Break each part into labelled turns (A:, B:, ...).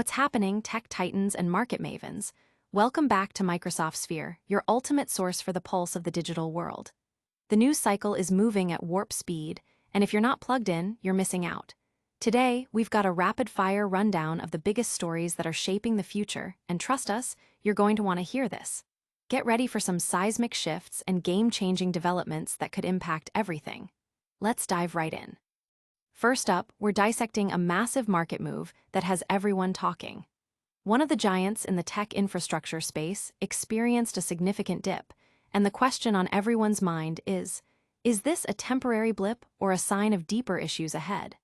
A: What's happening, tech titans and market mavens? Welcome back to Microsoft Sphere, your ultimate source for the pulse of the digital world. The news cycle is moving at warp speed, and if you're not plugged in, you're missing out. Today, we've got a rapid-fire rundown of the biggest stories that are shaping the future, and trust us, you're going to want to hear this. Get ready for some seismic shifts and game-changing developments that could impact everything. Let's dive right in. First up, we're dissecting a massive market move that has everyone talking. One of the giants in the tech infrastructure space experienced a significant dip, and the question on everyone's mind is this a temporary blip or a sign of deeper issues ahead?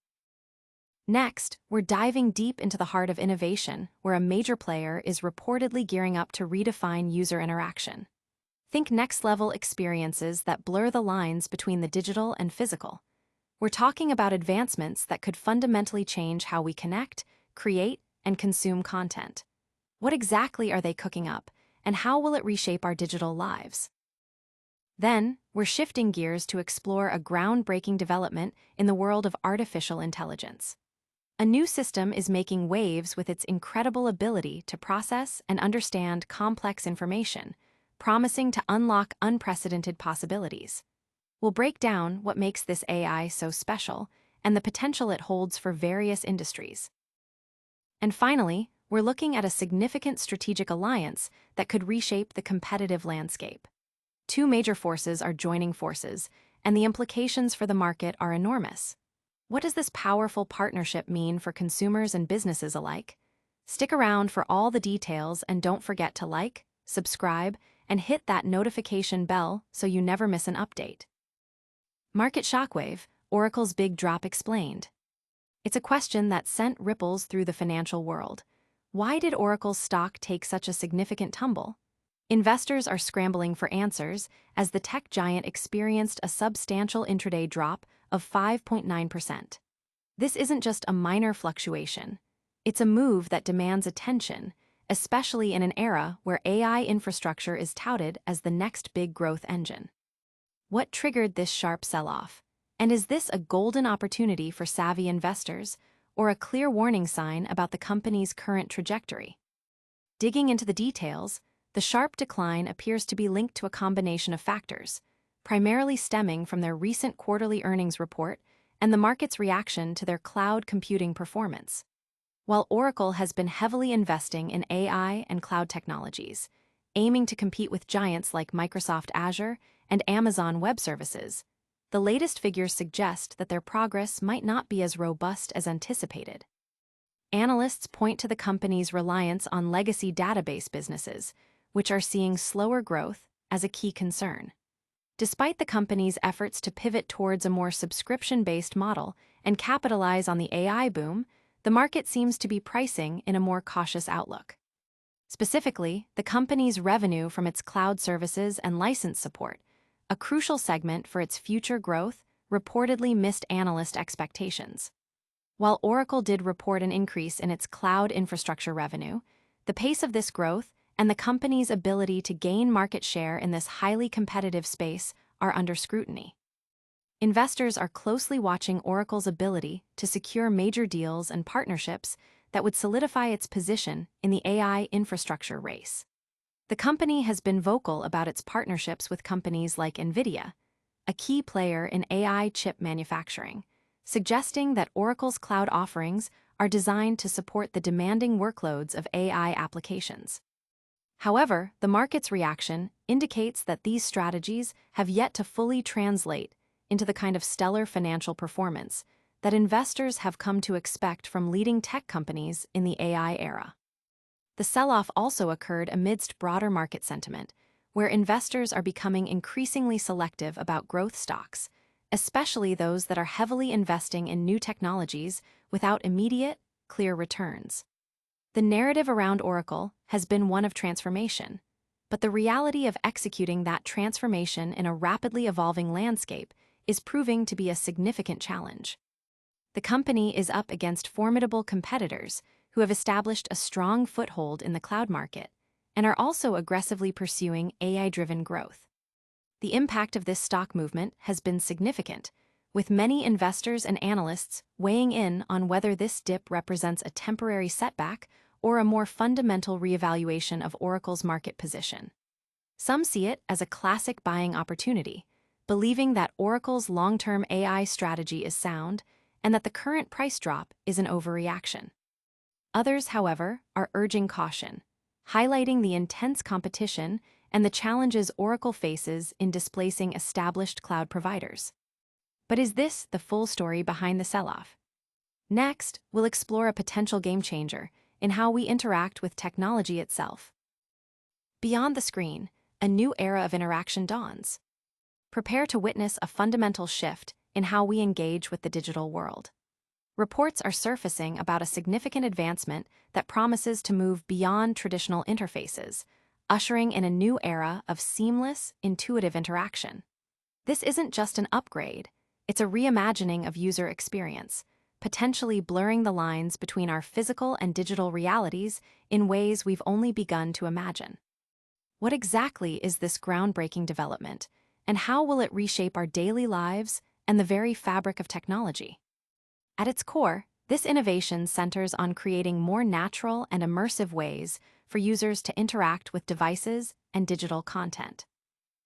A: Next, we're diving deep into the heart of innovation, where a major player is reportedly gearing up to redefine user interaction. Think next-level experiences that blur the lines between the digital and physical. We're talking about advancements that could fundamentally change how we connect, create, and consume content. What exactly are they cooking up, and how will it reshape our digital lives? Then, we're shifting gears to explore a groundbreaking development in the world of artificial intelligence. A new system is making waves with its incredible ability to process and understand complex information, promising to unlock unprecedented possibilities. We'll break down what makes this AI so special and the potential it holds for various industries. And finally, we're looking at a significant strategic alliance that could reshape the competitive landscape. Two major forces are joining forces, and the implications for the market are enormous. What does this powerful partnership mean for consumers and businesses alike? Stick around for all the details and don't forget to like, subscribe, and hit that notification bell so you never miss an update. Market shockwave, Oracle's big drop explained. It's a question that sent ripples through the financial world. Why did Oracle's stock take such a significant tumble? Investors are scrambling for answers as the tech giant experienced a substantial intraday drop of 5.9%. This isn't just a minor fluctuation. It's a move that demands attention, especially in an era where AI infrastructure is touted as the next big growth engine. What triggered this sharp sell-off? And is this a golden opportunity for savvy investors, or a clear warning sign about the company's current trajectory? Digging into the details, the sharp decline appears to be linked to a combination of factors, primarily stemming from their recent quarterly earnings report and the market's reaction to their cloud computing performance. While Oracle has been heavily investing in AI and cloud technologies, aiming to compete with giants like Microsoft Azure and Amazon Web Services, the latest figures suggest that their progress might not be as robust as anticipated. Analysts point to the company's reliance on legacy database businesses, which are seeing slower growth, as a key concern. Despite the company's efforts to pivot towards a more subscription-based model and capitalize on the AI boom, the market seems to be pricing in a more cautious outlook. Specifically, the company's revenue from its cloud services and license support, a crucial segment for its future growth, reportedly missed analyst expectations. While Oracle did report an increase in its cloud infrastructure revenue, the pace of this growth and the company's ability to gain market share in this highly competitive space are under scrutiny. Investors are closely watching Oracle's ability to secure major deals and partnerships that would solidify its position in the AI infrastructure race. The company has been vocal about its partnerships with companies like NVIDIA, a key player in AI chip manufacturing, suggesting that Oracle's cloud offerings are designed to support the demanding workloads of AI applications. However, the market's reaction indicates that these strategies have yet to fully translate into the kind of stellar financial performance that investors have come to expect from leading tech companies in the AI era. The sell-off also occurred amidst broader market sentiment, where investors are becoming increasingly selective about growth stocks, especially those that are heavily investing in new technologies without immediate, clear returns. The narrative around Oracle has been one of transformation, but the reality of executing that transformation in a rapidly evolving landscape is proving to be a significant challenge. The company is up against formidable competitors who have established a strong foothold in the cloud market and are also aggressively pursuing AI-driven growth. The impact of this stock movement has been significant, with many investors and analysts weighing in on whether this dip represents a temporary setback or a more fundamental reevaluation of Oracle's market position. Some see it as a classic buying opportunity, believing that Oracle's long-term AI strategy is sound and that the current price drop is an overreaction. Others, however, are urging caution, highlighting the intense competition and the challenges Oracle faces in displacing established cloud providers. But is this the full story behind the sell-off? Next, we'll explore a potential game-changer in how we interact with technology itself. Beyond the screen, a new era of interaction dawns. Prepare to witness a fundamental shift in how we engage with the digital world. Reports are surfacing about a significant advancement that promises to move beyond traditional interfaces, ushering in a new era of seamless, intuitive interaction. This isn't just an upgrade, it's a reimagining of user experience, potentially blurring the lines between our physical and digital realities in ways we've only begun to imagine. What exactly is this groundbreaking development, and how will it reshape our daily lives and the very fabric of technology? At its core, this innovation centers on creating more natural and immersive ways for users to interact with devices and digital content.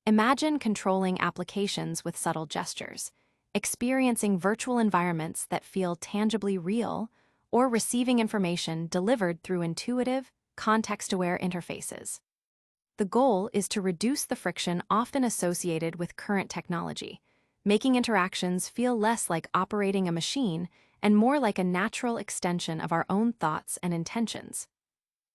A: Imagine controlling applications with subtle gestures, experiencing virtual environments that feel tangibly real, or receiving information delivered through intuitive, context-aware interfaces. The goal is to reduce the friction often associated with current technology, making interactions feel less like operating a machine and more like a natural extension of our own thoughts and intentions.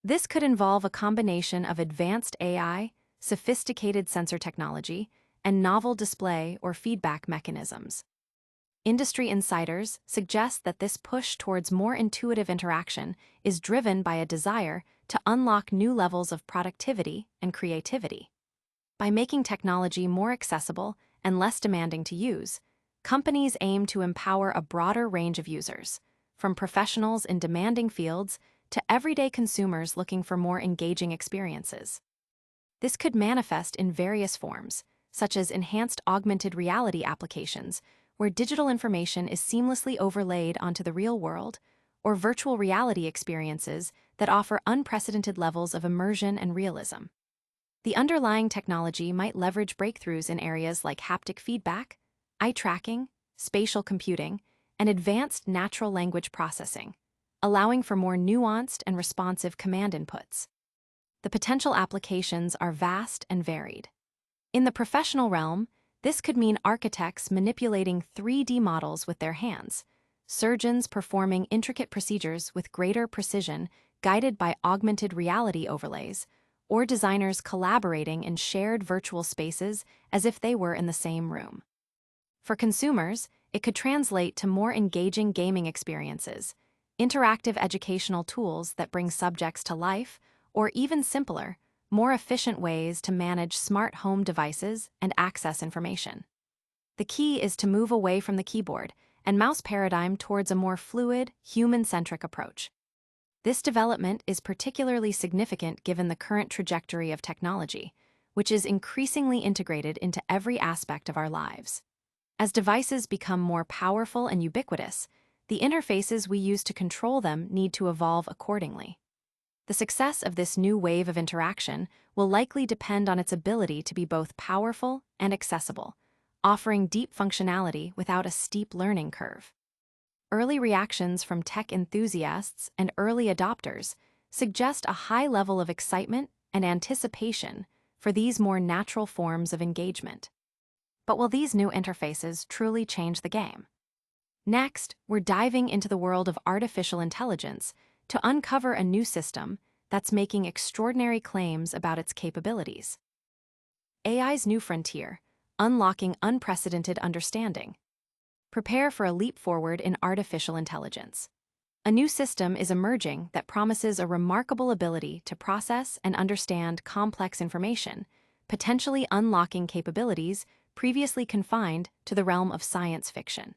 A: This could involve a combination of advanced AI, sophisticated sensor technology, and novel display or feedback mechanisms. Industry insiders suggest that this push towards more intuitive interaction is driven by a desire to unlock new levels of productivity and creativity. By making technology more accessible and less demanding to use, companies aim to empower a broader range of users, from professionals in demanding fields to everyday consumers looking for more engaging experiences. This could manifest in various forms, such as enhanced augmented reality applications, where digital information is seamlessly overlaid onto the real world, or virtual reality experiences that offer unprecedented levels of immersion and realism. The underlying technology might leverage breakthroughs in areas like haptic feedback, eye tracking, spatial computing, and advanced natural language processing, allowing for more nuanced and responsive command inputs. The potential applications are vast and varied. In the professional realm, this could mean architects manipulating 3D models with their hands, surgeons performing intricate procedures with greater precision guided by augmented reality overlays, or designers collaborating in shared virtual spaces as if they were in the same room. For consumers, it could translate to more engaging gaming experiences, interactive educational tools that bring subjects to life, or even simpler, more efficient ways to manage smart home devices and access information. The key is to move away from the keyboard and mouse paradigm towards a more fluid, human-centric approach. This development is particularly significant given the current trajectory of technology, which is increasingly integrated into every aspect of our lives. As devices become more powerful and ubiquitous, the interfaces we use to control them need to evolve accordingly. The success of this new wave of interaction will likely depend on its ability to be both powerful and accessible, offering deep functionality without a steep learning curve. Early reactions from tech enthusiasts and early adopters suggest a high level of excitement and anticipation for these more natural forms of engagement. But will these new interfaces truly change the game? Next, we're diving into the world of artificial intelligence to uncover a new system that's making extraordinary claims about its capabilities. AI's new frontier, unlocking unprecedented understanding. Prepare for a leap forward in artificial intelligence. A new system is emerging that promises a remarkable ability to process and understand complex information, potentially unlocking capabilities previously confined to the realm of science fiction.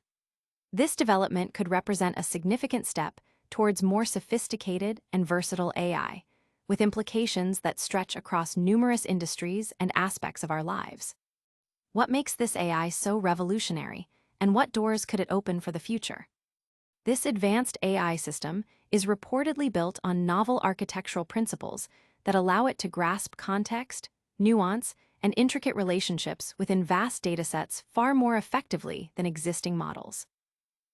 A: This development could represent a significant step towards more sophisticated and versatile AI, with implications that stretch across numerous industries and aspects of our lives. What makes this AI so revolutionary, and what doors could it open for the future? This advanced AI system is reportedly built on novel architectural principles that allow it to grasp context, nuance, and intricate relationships within vast datasets far more effectively than existing models.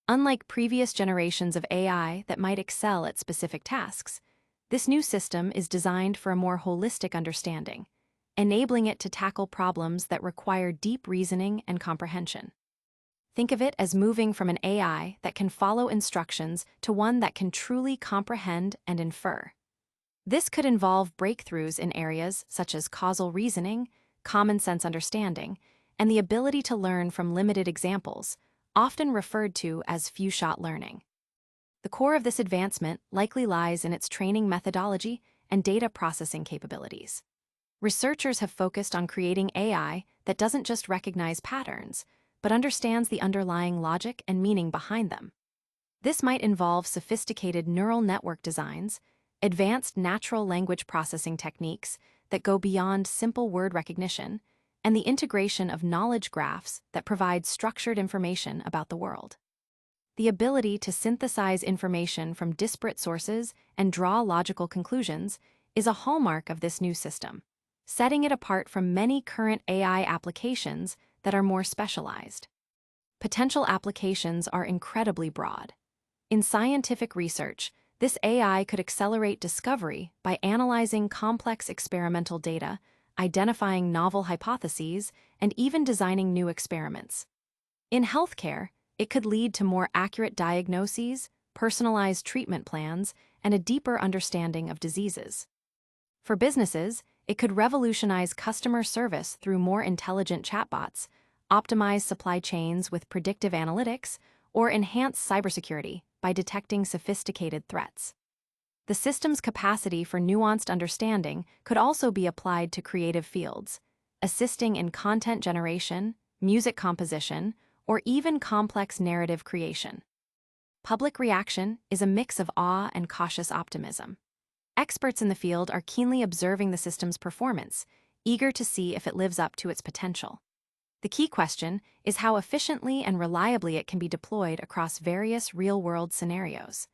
A: Unlike previous generations of AI that might excel at specific tasks, this new system is designed for a more holistic understanding, enabling it to tackle problems that require deep reasoning and comprehension. Think of it as moving from an AI that can follow instructions to one that can truly comprehend and infer. This could involve breakthroughs in areas such as causal reasoning, common sense understanding, and the ability to learn from limited examples, often referred to as few-shot learning. The core of this advancement likely lies in its training methodology and data processing capabilities. Researchers have focused on creating AI that doesn't just recognize patterns, but understands the underlying logic and meaning behind them. This might involve sophisticated neural network designs, advanced natural language processing techniques that go beyond simple word recognition, and the integration of knowledge graphs that provide structured information about the world. The ability to synthesize information from disparate sources and draw logical conclusions is a hallmark of this new system, setting it apart from many current AI applications that are more specialized. Potential applications are incredibly broad. In scientific research, this AI could accelerate discovery by analyzing complex experimental data, identifying novel hypotheses, and even designing new experiments. In healthcare, it could lead to more accurate diagnoses, personalized treatment plans, and a deeper understanding of diseases. For businesses, it could revolutionize customer service through more intelligent chatbots, optimize supply chains with predictive analytics, or enhance cybersecurity by detecting sophisticated threats. The system's capacity for nuanced understanding could also be applied to creative fields, assisting in content generation, music composition, or even complex narrative creation. Public reaction is a mix of awe and cautious optimism. Experts in the field are keenly observing the system's performance, eager to see if it lives up to its potential. The key question is how efficiently and reliably it can be deployed across various real-world scenarios.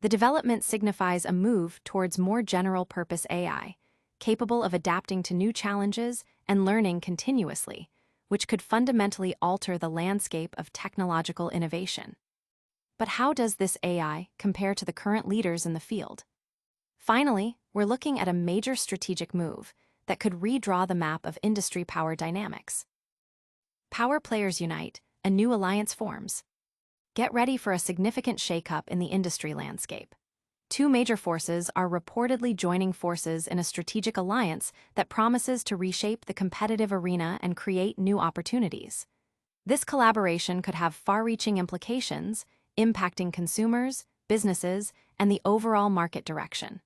A: The development signifies a move towards more general-purpose AI, capable of adapting to new challenges and learning continuously, which could fundamentally alter the landscape of technological innovation. But how does this AI compare to the current leaders in the field? Finally, we're looking at a major strategic move that could redraw the map of industry power dynamics. Power players unite, a new alliance forms. Get ready for a significant shakeup in the industry landscape. Two major forces are reportedly joining forces in a strategic alliance that promises to reshape the competitive arena and create new opportunities. This collaboration could have far-reaching implications, impacting consumers, businesses, and the overall market direction.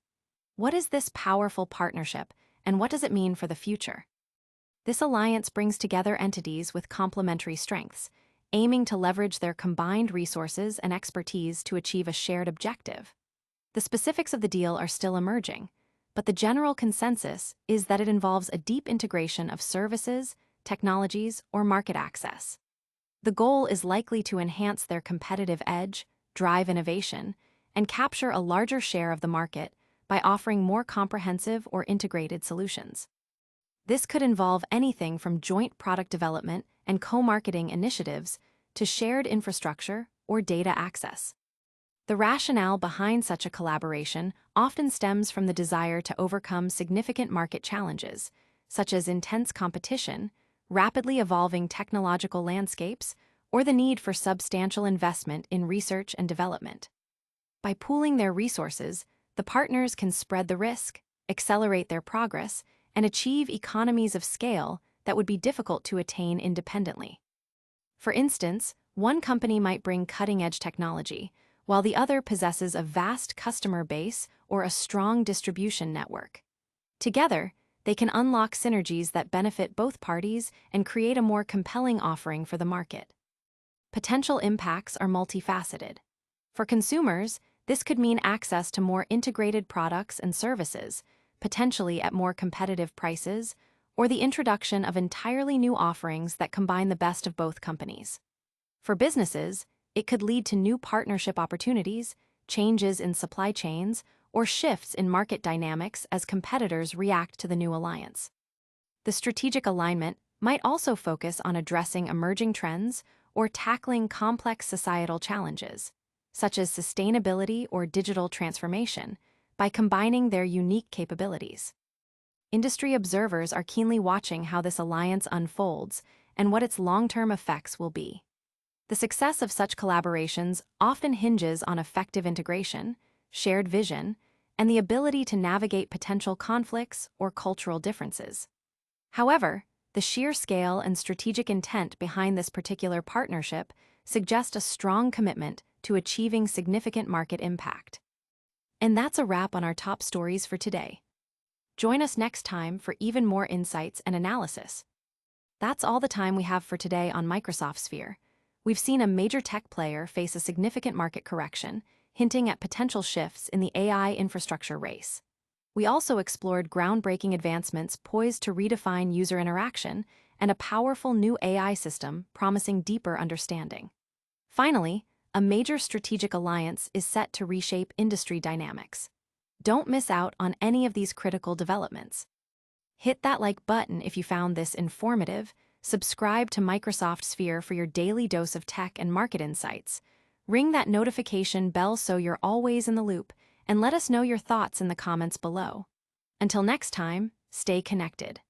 A: What is this powerful partnership, and what does it mean for the future? This alliance brings together entities with complementary strengths, aiming to leverage their combined resources and expertise to achieve a shared objective. The specifics of the deal are still emerging, but the general consensus is that it involves a deep integration of services, technologies, or market access. The goal is likely to enhance their competitive edge, drive innovation, and capture a larger share of the market by offering more comprehensive or integrated solutions. This could involve anything from joint product development and co-marketing initiatives to shared infrastructure or data access. The rationale behind such a collaboration often stems from the desire to overcome significant market challenges, such as intense competition, rapidly evolving technological landscapes, or the need for substantial investment in research and development. By pooling their resources, the partners can spread the risk, accelerate their progress, and achieve economies of scale that would be difficult to attain independently. For instance, one company might bring cutting-edge technology, while the other possesses a vast customer base or a strong distribution network. Together, they can unlock synergies that benefit both parties and create a more compelling offering for the market. Potential impacts are multifaceted. For consumers, this could mean access to more integrated products and services, potentially at more competitive prices, or the introduction of entirely new offerings that combine the best of both companies. For businesses, it could lead to new partnership opportunities, changes in supply chains, or shifts in market dynamics as competitors react to the new alliance. The strategic alignment might also focus on addressing emerging trends or tackling complex societal challenges, such as sustainability or digital transformation, by combining their unique capabilities. Industry observers are keenly watching how this alliance unfolds and what its long-term effects will be. The success of such collaborations often hinges on effective integration, shared vision, and the ability to navigate potential conflicts or cultural differences. However, the sheer scale and strategic intent behind this particular partnership suggest a strong commitment to achieving significant market impact. And that's a wrap on our top stories for today. Join us next time for even more insights and analysis. That's all the time we have for today on Microsoft Sphere. We've seen a major tech player face a significant market correction, hinting at potential shifts in the AI infrastructure race. We also explored groundbreaking advancements poised to redefine user interaction and a powerful new AI system promising deeper understanding. Finally, a major strategic alliance is set to reshape industry dynamics. Don't miss out on any of these critical developments. Hit that like button if you found this informative, subscribe to Microsoft Sphere for your daily dose of tech and market insights, ring that notification bell so you're always in the loop, and let us know your thoughts in the comments below. Until next time, stay connected.